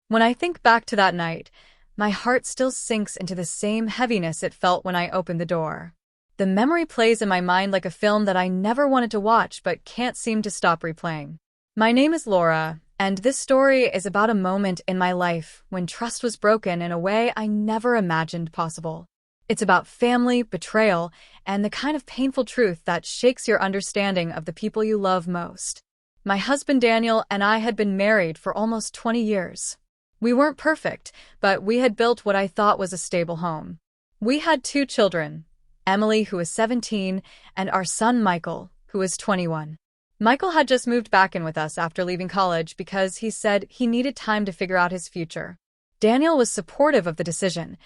When I think back to that night, my heart still sinks into the same heaviness it felt when I opened the door. The memory plays in my mind like a film that I never wanted to watch but can't seem to stop replaying. My name is Laura, and this story is about a moment in my life when trust was broken in a way I never imagined possible. It's about family, betrayal, and the kind of painful truth that shakes your understanding of the people you love most. My husband Daniel and I had been married for almost 20 years. We weren't perfect, but we had built what I thought was a stable home. We had 2 children, Emily, who was 17, and our son Michael, who was 21. Michael had just moved back in with us after leaving college because he said he needed time to figure out his future. Daniel was supportive of the decision,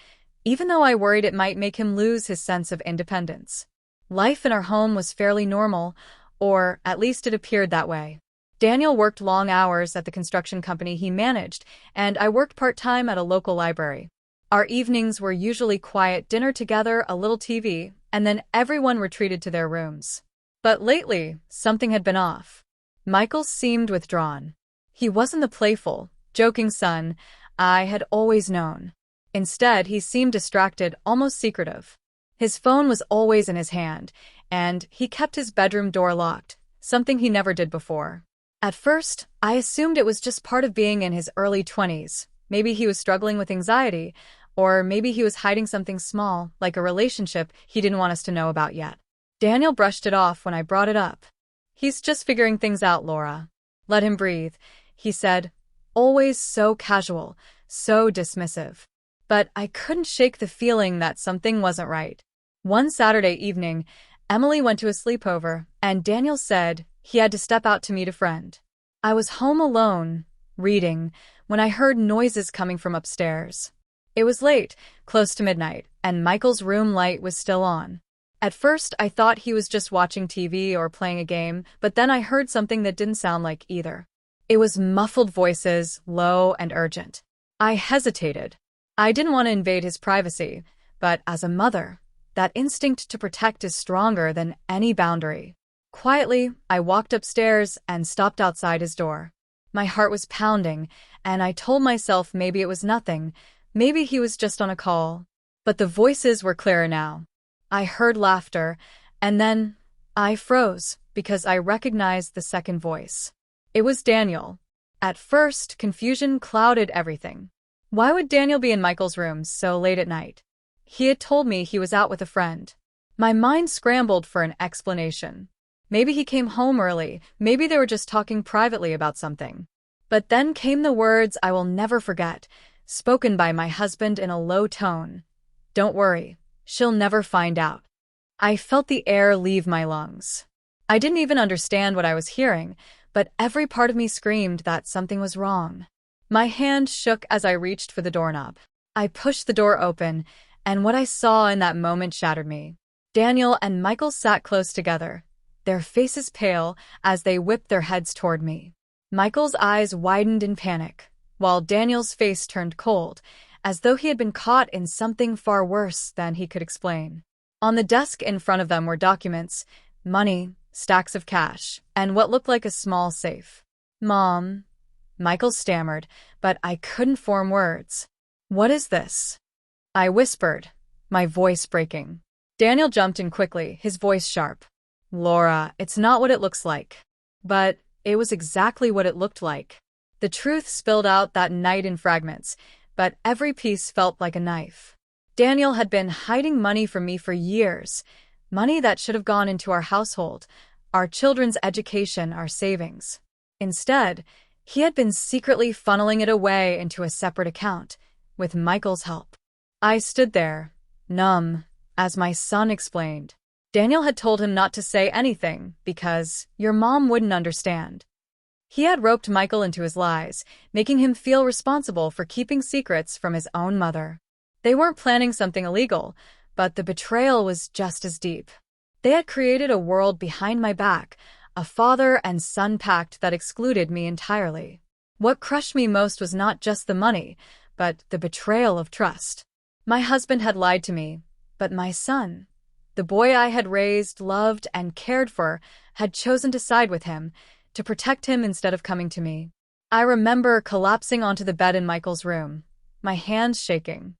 even though I worried it might make him lose his sense of independence. Life in our home was fairly normal, or at least it appeared that way. Daniel worked long hours at the construction company he managed, and I worked part-time at a local library. Our evenings were usually quiet dinner together, a little TV, and then everyone retreated to their rooms. But lately, something had been off. Michael seemed withdrawn. He wasn't the playful, joking son I had always known. Instead, he seemed distracted, almost secretive. His phone was always in his hand, and he kept his bedroom door locked, something he never did before. At first, I assumed it was just part of being in his early 20s. Maybe he was struggling with anxiety, or maybe he was hiding something small, like a relationship he didn't want us to know about yet. Daniel brushed it off when I brought it up. "He's just figuring things out, Laura. Let him breathe," he said, always so casual, so dismissive. But I couldn't shake the feeling that something wasn't right. One Saturday evening, Emily went to a sleepover, and Daniel said he had to step out to meet a friend. I was home alone, reading, when I heard noises coming from upstairs. It was late, close to midnight, and Michael's room light was still on. At first, I thought he was just watching TV or playing a game, but then I heard something that didn't sound like either. It was muffled voices, low and urgent. I hesitated. I didn't want to invade his privacy, but as a mother, that instinct to protect is stronger than any boundary. Quietly, I walked upstairs and stopped outside his door. My heart was pounding, and I told myself maybe it was nothing, maybe he was just on a call. But the voices were clearer now. I heard laughter, and then I froze because I recognized the second voice. It was Daniel. At first, confusion clouded everything. Why would Daniel be in Michael's room so late at night? He had told me he was out with a friend. My mind scrambled for an explanation. Maybe he came home early, maybe they were just talking privately about something. But then came the words I will never forget, spoken by my husband in a low tone. "Don't worry, she'll never find out." I felt the air leave my lungs. I didn't even understand what I was hearing, but every part of me screamed that something was wrong. My hand shook as I reached for the doorknob. I pushed the door open, and what I saw in that moment shattered me. Daniel and Michael sat close together, their faces pale as they whipped their heads toward me. Michael's eyes widened in panic, while Daniel's face turned cold, as though he had been caught in something far worse than he could explain. On the desk in front of them were documents, money, stacks of cash, and what looked like a small safe. "Mom," Michael stammered, but I couldn't form words. "What is this?" I whispered, my voice breaking. Daniel jumped in quickly, his voice sharp. "Laura, it's not what it looks like." But it was exactly what it looked like. The truth spilled out that night in fragments, but every piece felt like a knife. Daniel had been hiding money from me for years, money that should have gone into our household, our children's education, our savings. Instead, he had been secretly funneling it away into a separate account, with Michael's help. I stood there, numb, as my son explained. Daniel had told him not to say anything because your mom wouldn't understand. He had roped Michael into his lies, making him feel responsible for keeping secrets from his own mother. They weren't planning something illegal, but the betrayal was just as deep. They had created a world behind my back, a father and son pact that excluded me entirely. What crushed me most was not just the money, but the betrayal of trust. My husband had lied to me, but my son, the boy I had raised, loved, and cared for, had chosen to side with him, to protect him instead of coming to me. I remember collapsing onto the bed in Michael's room, my hands shaking.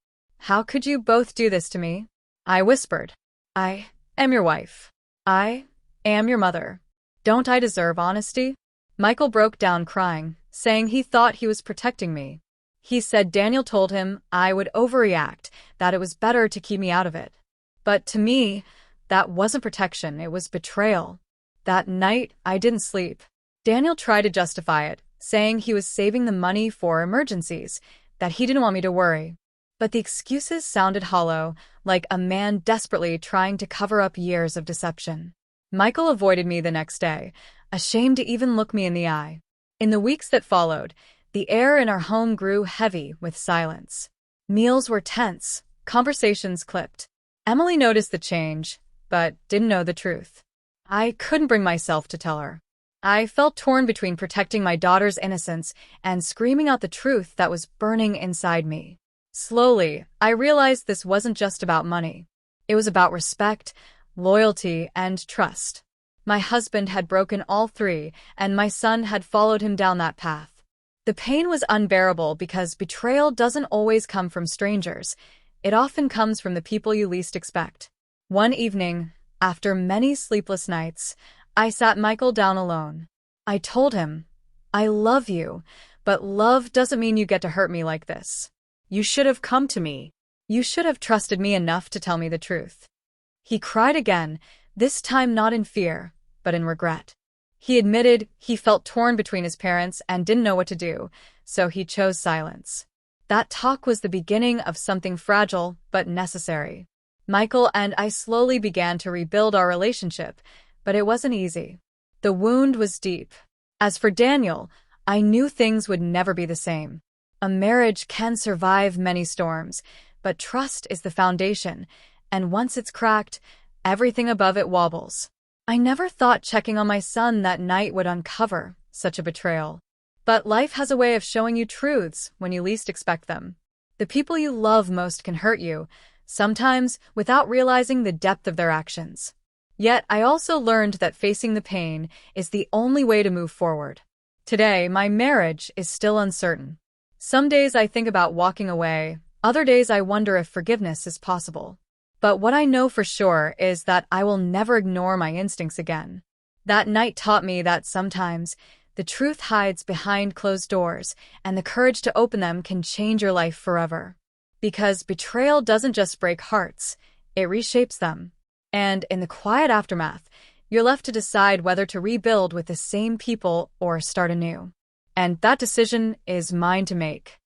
"How could you both do this to me?" I whispered. "I am your wife. I am your mother. Don't I deserve honesty?" Michael broke down crying, saying he thought he was protecting me. He said Daniel told him I would overreact, that it was better to keep me out of it. But to me, that wasn't protection, it was betrayal. That night, I didn't sleep. Daniel tried to justify it, saying he was saving the money for emergencies, that he didn't want me to worry. But the excuses sounded hollow, like a man desperately trying to cover up years of deception. Michael avoided me the next day, ashamed to even look me in the eye. In the weeks that followed, the air in our home grew heavy with silence. Meals were tense, conversations clipped. Emily noticed the change, but didn't know the truth. I couldn't bring myself to tell her. I felt torn between protecting my daughter's innocence and screaming out the truth that was burning inside me. Slowly, I realized this wasn't just about money. It was about respect, loyalty, and trust. My husband had broken all three, and my son had followed him down that path. The pain was unbearable because betrayal doesn't always come from strangers. It often comes from the people you least expect. One evening, after many sleepless nights, I sat Michael down alone. I told him, "I love you, but love doesn't mean you get to hurt me like this. You should have come to me. You should have trusted me enough to tell me the truth." He cried again, this time not in fear, but in regret. He admitted he felt torn between his parents and didn't know what to do, so he chose silence. That talk was the beginning of something fragile but necessary. Michael and I slowly began to rebuild our relationship, but it wasn't easy. The wound was deep. As for Daniel, I knew things would never be the same. A marriage can survive many storms, but trust is the foundation, and once it's cracked, everything above it wobbles. I never thought checking on my son that night would uncover such a betrayal. But life has a way of showing you truths when you least expect them. The people you love most can hurt you, sometimes without realizing the depth of their actions. Yet I also learned that facing the pain is the only way to move forward. Today, my marriage is still uncertain. Some days I think about walking away, other days I wonder if forgiveness is possible. But what I know for sure is that I will never ignore my instincts again. That night taught me that sometimes the truth hides behind closed doors, and the courage to open them can change your life forever. Because betrayal doesn't just break hearts, it reshapes them. And in the quiet aftermath, you're left to decide whether to rebuild with the same people or start anew. And that decision is mine to make.